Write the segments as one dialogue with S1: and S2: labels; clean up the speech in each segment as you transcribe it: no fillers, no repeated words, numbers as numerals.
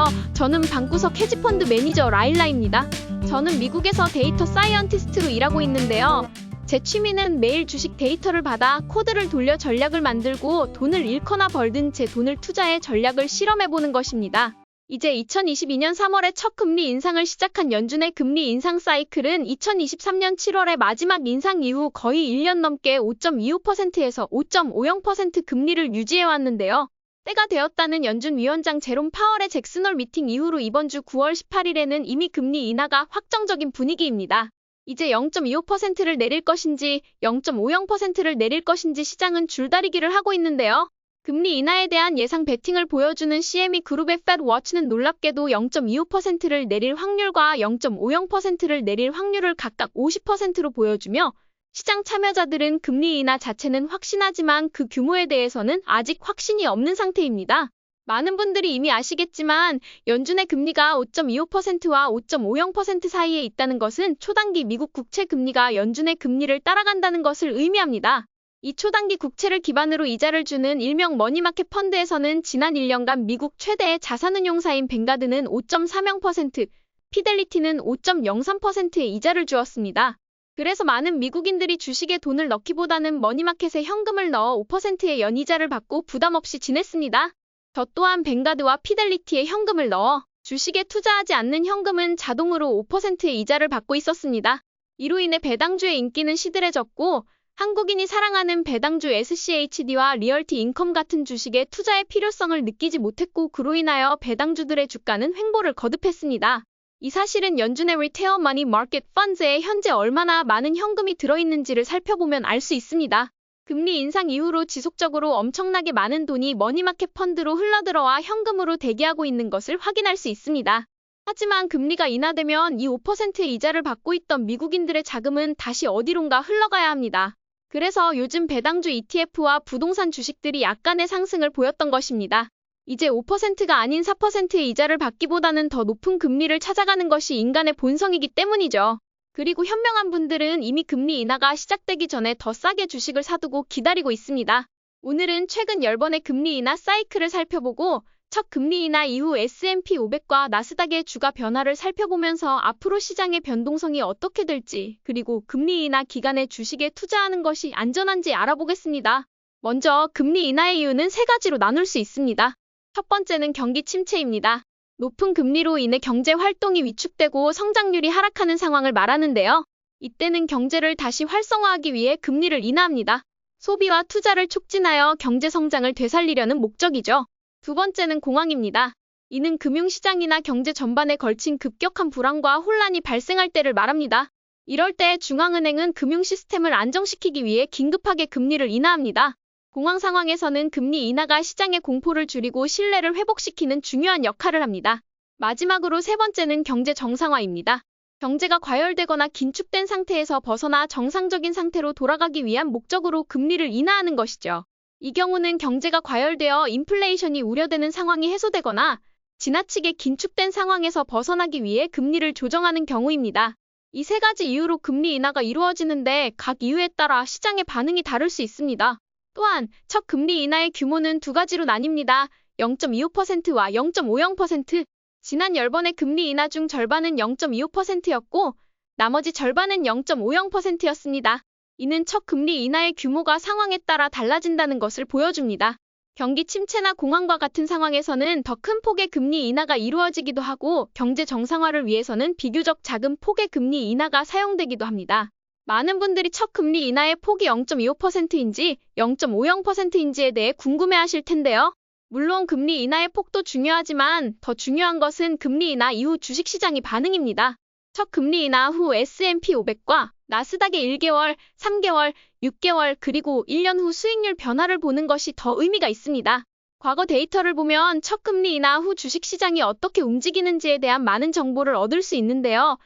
S1: 안녕하세요. 저는 방구석 헤지펀드 매니저 라일라입니다. 저는 미국에서 데이터 사이언티스트로 일하고 있는데요. 제 취미는 매일 주식 데이터를 받아 코드를 돌려 전략을 만들고 돈을 잃거나 벌든 제 돈을 투자해 전략을 실험해보는 것입니다. 이제 2022년 3월에 첫 금리 인상을 시작한 연준의 금리 인상 사이클은 2023년 7월의 마지막 인상 이후 거의 1년 넘게 5.25%에서 5.50% 금리를 유지해왔는데요. 때가 되었다는 연준 위원장 제롬 파월의 잭슨홀 미팅 이후로 이번 주 9월 18일에는 이미 금리 인하가 확정적인 분위기입니다. 이제 0.25%를 내릴 것인지 0.50%를 내릴 것인지 시장은 줄다리기를 하고 있는데요. 금리 인하에 대한 예상 베팅을 보여주는 CME 그룹의 FedWatch는 놀랍게도 0.25%를 내릴 확률과 0.50%를 내릴 확률을 각각 50%로 보여주며 시장 참여자들은 금리 인하 자체는 확신하지만 그 규모에 대해서는 아직 확신이 없는 상태입니다. 많은 분들이 이미 아시겠지만 연준의 금리가 5.25%와 5.50% 사이에 있다는 것은 초단기 미국 국채 금리가 연준의 금리를 따라간다는 것을 의미합니다. 이 초단기 국채를 기반으로 이자를 주는 일명 머니마켓 펀드에서는 지난 1년간 미국 최대의 자산운용사인 뱅가드는 5.30%, 피델리티는 5.03%의 이자를 주었습니다. 그래서 많은 미국인들이 주식에 돈을 넣기보다는 머니마켓에 현금을 넣어 5%의 연이자를 받고 부담 없이 지냈습니다. 저 또한 뱅가드와 피델리티에 현금을 넣어 주식에 투자하지 않는 현금은 자동으로 5%의 이자를 받고 있었습니다. 이로 인해 배당주의 인기는 시들해졌고 한국인이 사랑하는 배당주 SCHD와 리얼티 인컴 같은 주식에 투자의 필요성을 느끼지 못했고 그로 인하여 배당주들의 주가는 횡보를 거듭했습니다. 이 사실은 연준의 리테일 머니 마켓 펀드에 현재 얼마나 많은 현금이 들어있는지를 살펴보면 알 수 있습니다. 금리 인상 이후로 지속적으로 엄청나게 많은 돈이 머니마켓 펀드로 흘러들어와 현금으로 대기하고 있는 것을 확인할 수 있습니다. 하지만 금리가 인하되면 이 5%의 이자를 받고 있던 미국인들의 자금은 다시 어디론가 흘러가야 합니다. 그래서 요즘 배당주 ETF와 부동산 주식들이 약간의 상승을 보였던 것입니다. 이제 5%가 아닌 4%의 이자를 받기보다는 더 높은 금리를 찾아가는 것이 인간의 본성이기 때문이죠. 그리고 현명한 분들은 이미 금리 인하가 시작되기 전에 더 싸게 주식을 사두고 기다리고 있습니다. 오늘은 최근 10번의 금리 인하 사이클을 살펴보고 첫 금리 인하 이후 S&P 500과 나스닥의 주가 변화를 살펴보면서 앞으로 시장의 변동성이 어떻게 될지 그리고 금리 인하 기간에 주식에 투자하는 것이 안전한지 알아보겠습니다. 먼저 금리 인하의 이유는 세 가지로 나눌 수 있습니다. 첫 번째는 경기 침체입니다. 높은 금리로 인해 경제 활동이 위축되고 성장률이 하락하는 상황을 말하는데요. 이때는 경제를 다시 활성화하기 위해 금리를 인하합니다. 소비와 투자를 촉진하여 경제 성장을 되살리려는 목적이죠. 두 번째는 공황입니다. 이는 금융시장이나 경제 전반에 걸친 급격한 불안과 혼란이 발생할 때를 말합니다. 이럴 때 중앙은행은 금융 시스템을 안정시키기 위해 긴급하게 금리를 인하합니다. 공황 상황에서는 금리 인하가 시장의 공포를 줄이고 신뢰를 회복시키는 중요한 역할을 합니다. 마지막으로 세 번째는 경제 정상화입니다. 경제가 과열되거나 긴축된 상태에서 벗어나 정상적인 상태로 돌아가기 위한 목적으로 금리를 인하하는 것이죠. 이 경우는 경제가 과열되어 인플레이션이 우려되는 상황이 해소되거나 지나치게 긴축된 상황에서 벗어나기 위해 금리를 조정하는 경우입니다. 이 세 가지 이유로 금리 인하가 이루어지는데 각 이유에 따라 시장의 반응이 다를 수 있습니다. 또한 첫 금리 인하의 규모는 두 가지로 나뉩니다. 0.25%와 0.50%. 지난 10번의 금리 인하 중 절반은 0.25%였고 나머지 절반은 0.50%였습니다. 이는 첫 금리 인하의 규모가 상황에 따라 달라진다는 것을 보여줍니다. 경기 침체나 공황과 같은 상황에서는 더 큰 폭의 금리 인하가 이루어지기도 하고 경제 정상화를 위해서는 비교적 작은 폭의 금리 인하가 사용되기도 합니다. 많은 분들이 첫 금리 인하의 폭이 0.25%인지 0.50%인지에 대해 궁금해하실 텐데요. 물론 금리 인하의 폭도 중요하지만 더 중요한 것은 금리 인하 이후 주식시장의 반응입니다. 첫 금리 인하 후 S&P 500과 나스닥의 1개월, 3개월, 6개월 그리고 1년 후 수익률 변화를 보는 것이 더 의미가 있습니다. 과거 데이터를 보면 첫 금리 인하 후 주식시장이 어떻게 움직이는지에 대한 많은 정보를 얻을 수 있는데요.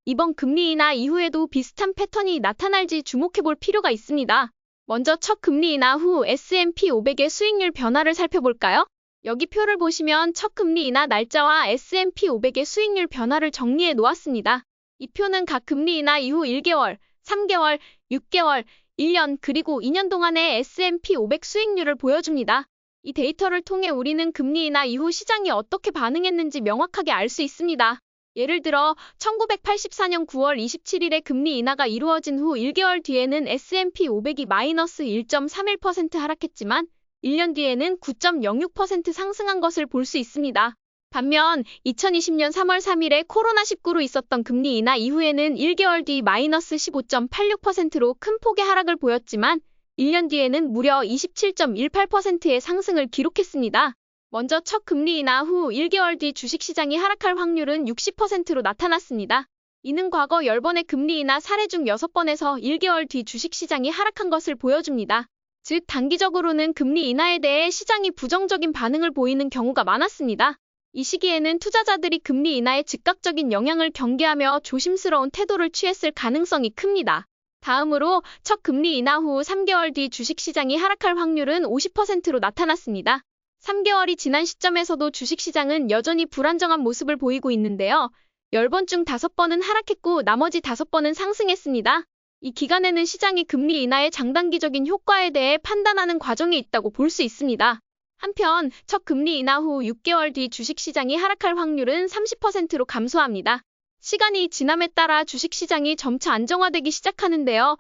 S1: 이번 금리 인하 이후에도 비슷한 패턴이 나타날지 주목해볼 필요가 있습니다. 먼저 첫 금리 인하 후 S&P 500의 수익률 변화를 살펴볼까요? 여기 표를 보시면 첫 금리 인하 날짜와 S&P 500의 수익률 변화를 정리해 놓았습니다. 이 표는 각 금리 인하 이후 1개월, 3개월, 6개월, 1년 그리고 2년 동안의 S&P 500 수익률을 보여줍니다. 이 데이터를 통해 우리는 금리 인하 이후 시장이 어떻게 반응했는지 명확하게 알 수 있습니다. 예를 들어 1984년 9월 27일에 금리 인하가 이루어진 후 1개월 뒤에는 S&P 500이 마이너스 1.31% 하락했지만 1년 뒤에는 9.06% 상승한 것을 볼 수 있습니다. 반면 2020년 3월 3일에 코로나19로 있었던 금리 인하 이후에는 1개월 뒤 마이너스 15.86%로 큰 폭의 하락을 보였지만 1년 뒤에는 무려 27.18%의 상승을 기록했습니다. 먼저 첫 금리 인하 후 1개월 뒤 주식시장이 하락할 확률은 60%로 나타났습니다. 이는 과거 10번의 금리 인하 사례 중 6번에서 1개월 뒤 주식시장이 하락한 것을 보여줍니다. 즉 단기적으로는 금리 인하에 대해 시장이 부정적인 반응을 보이는 경우가 많았습니다. 이 시기에는 투자자들이 금리 인하의 즉각적인 영향을 경계하며 조심스러운 태도를 취했을 가능성이 큽니다. 다음으로 첫 금리 인하 후 3개월 뒤 주식시장이 하락할 확률은 50%로 나타났습니다. 3개월이 지난 시점에서도 주식시장은 여전히 불안정한 모습을 보이고 있는데요. 10번 중 5번은 하락했고 나머지 5번은 상승했습니다. 이 기간에는 시장이 금리 인하의 장단기적인 효과에 대해 판단하는 과정에 있다고 볼 수 있습니다. 한편 첫 금리 인하 후 6개월 뒤 주식시장이 하락할 확률은 30%로 감소합니다. 시간이 지남에 따라 주식시장이 점차 안정화되기 시작하는데요.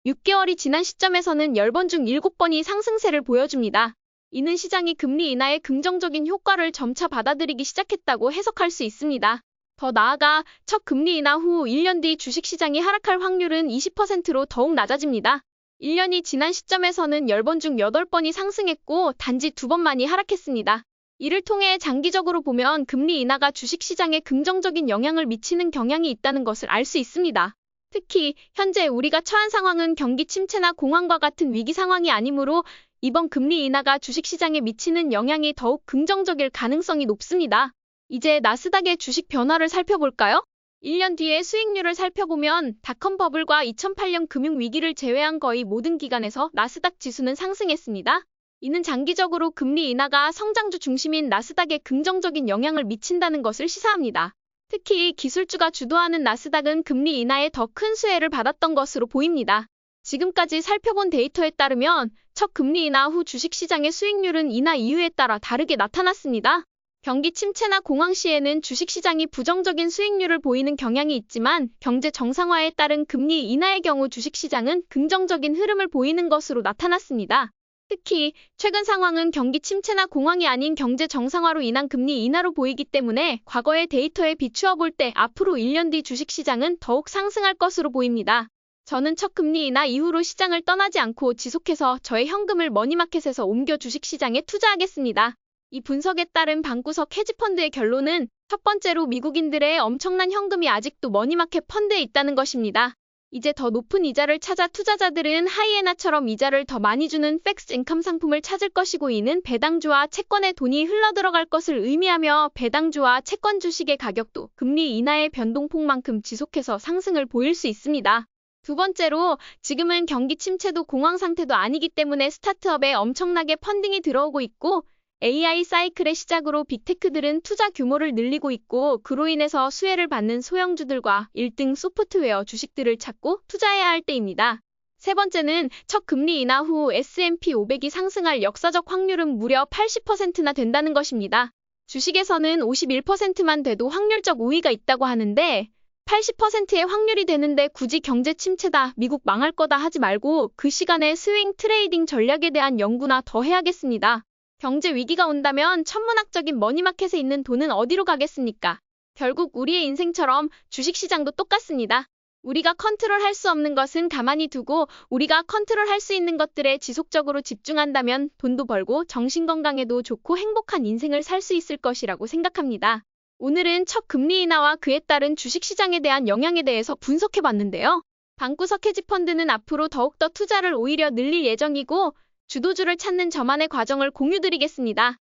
S1: 6개월이 지난 시점에서는 10번 중 7번이 상승세를 보여줍니다. 이는 시장이 금리 인하의 긍정적인 효과를 점차 받아들이기 시작했다고 해석할 수 있습니다. 더 나아가 첫 금리 인하 후 1년 뒤 주식시장이 하락할 확률은 20%로 더욱 낮아집니다. 1년이 지난 시점에서는 10번 중 8번이 상승했고 단지 2번만이 하락했습니다. 이를 통해 장기적으로 보면 금리 인하가 주식시장에 긍정적인 영향을 미치는 경향이 있다는 것을 알 수 있습니다. 특히 현재 우리가 처한 상황은 경기 침체나 공황과 같은 위기 상황이 아니므로 이번 금리 인하가 주식시장에 미치는 영향이 더욱 긍정적일 가능성이 높습니다. 이제 나스닥의 주식 변화를 살펴볼까요? 1년 뒤의 수익률을 살펴보면 닷컴 버블과 2008년 금융위기를 제외한 거의 모든 기간에서 나스닥 지수는 상승했습니다. 이는 장기적으로 금리 인하가 성장주 중심인 나스닥에 긍정적인 영향을 미친다는 것을 시사합니다. 특히 기술주가 주도하는 나스닥은 금리 인하에 더 큰 수혜를 받았던 것으로 보입니다. 지금까지 살펴본 데이터에 따르면 첫 금리 인하 후 주식시장의 수익률은 인하 이유에 따라 다르게 나타났습니다. 경기 침체나 공황 시에는 주식시장이 부정적인 수익률을 보이는 경향이 있지만 경제 정상화에 따른 금리 인하의 경우 주식시장은 긍정적인 흐름을 보이는 것으로 나타났습니다. 특히 최근 상황은 경기 침체나 공황이 아닌 경제 정상화로 인한 금리 인하로 보이기 때문에 과거의 데이터에 비추어 볼 때 앞으로 1년 뒤 주식시장은 더욱 상승할 것으로 보입니다. 저는 첫 금리 인하 이후로 시장을 떠나지 않고 지속해서 저의 현금을 머니마켓에서 옮겨 주식시장에 투자하겠습니다. 이 분석에 따른 방구석 헤지펀드의 결론은 첫 번째로 미국인들의 엄청난 현금이 아직도 머니마켓 펀드에 있다는 것입니다. 이제 더 높은 이자를 찾아 투자자들은 하이에나처럼 이자를 더 많이 주는 팩스 인컴 상품을 찾을 것이고 이는 배당주와 채권에 돈이 흘러들어갈 것을 의미하며 배당주와 채권 주식의 가격도 금리 인하의 변동폭만큼 지속해서 상승을 보일 수 있습니다. 두 번째로 지금은 경기 침체도 공황 상태도 아니기 때문에 스타트업에 엄청나게 펀딩이 들어오고 있고 AI 사이클의 시작으로 빅테크들은 투자 규모를 늘리고 있고 그로 인해서 수혜를 받는 소형주들과 1등 소프트웨어 주식들을 찾고 투자해야 할 때입니다. 세 번째는 첫 금리 인하 후 S&P 500이 상승할 역사적 확률은 무려 80%나 된다는 것입니다. 주식에서는 51%만 돼도 확률적 우위가 있다고 하는데 80%의 확률이 되는데 굳이 경제 침체다, 미국 망할 거다 하지 말고 그 시간에 스윙 트레이딩 전략에 대한 연구나 더 해야겠습니다. 경제 위기가 온다면 천문학적인 머니마켓에 있는 돈은 어디로 가겠습니까? 결국 우리의 인생처럼 주식시장도 똑같습니다. 우리가 컨트롤할 수 없는 것은 가만히 두고 우리가 컨트롤할 수 있는 것들에 지속적으로 집중한다면 돈도 벌고 정신건강에도 좋고 행복한 인생을 살 수 있을 것이라고 생각합니다. 오늘은 첫 금리 인하와 그에 따른 주식시장에 대한 영향에 대해서 분석해봤는데요. 방구석 헤지펀드는 앞으로 더욱더 투자를 오히려 늘릴 예정이고 주도주를 찾는 저만의 과정을 공유드리겠습니다.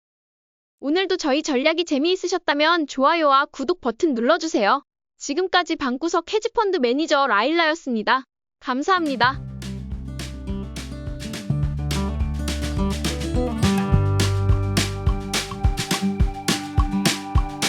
S1: 오늘도 저희 전략이 재미있으셨다면 좋아요와 구독 버튼 눌러주세요. 지금까지 방구석 헤지펀드 매니저 라일라였습니다. 감사합니다.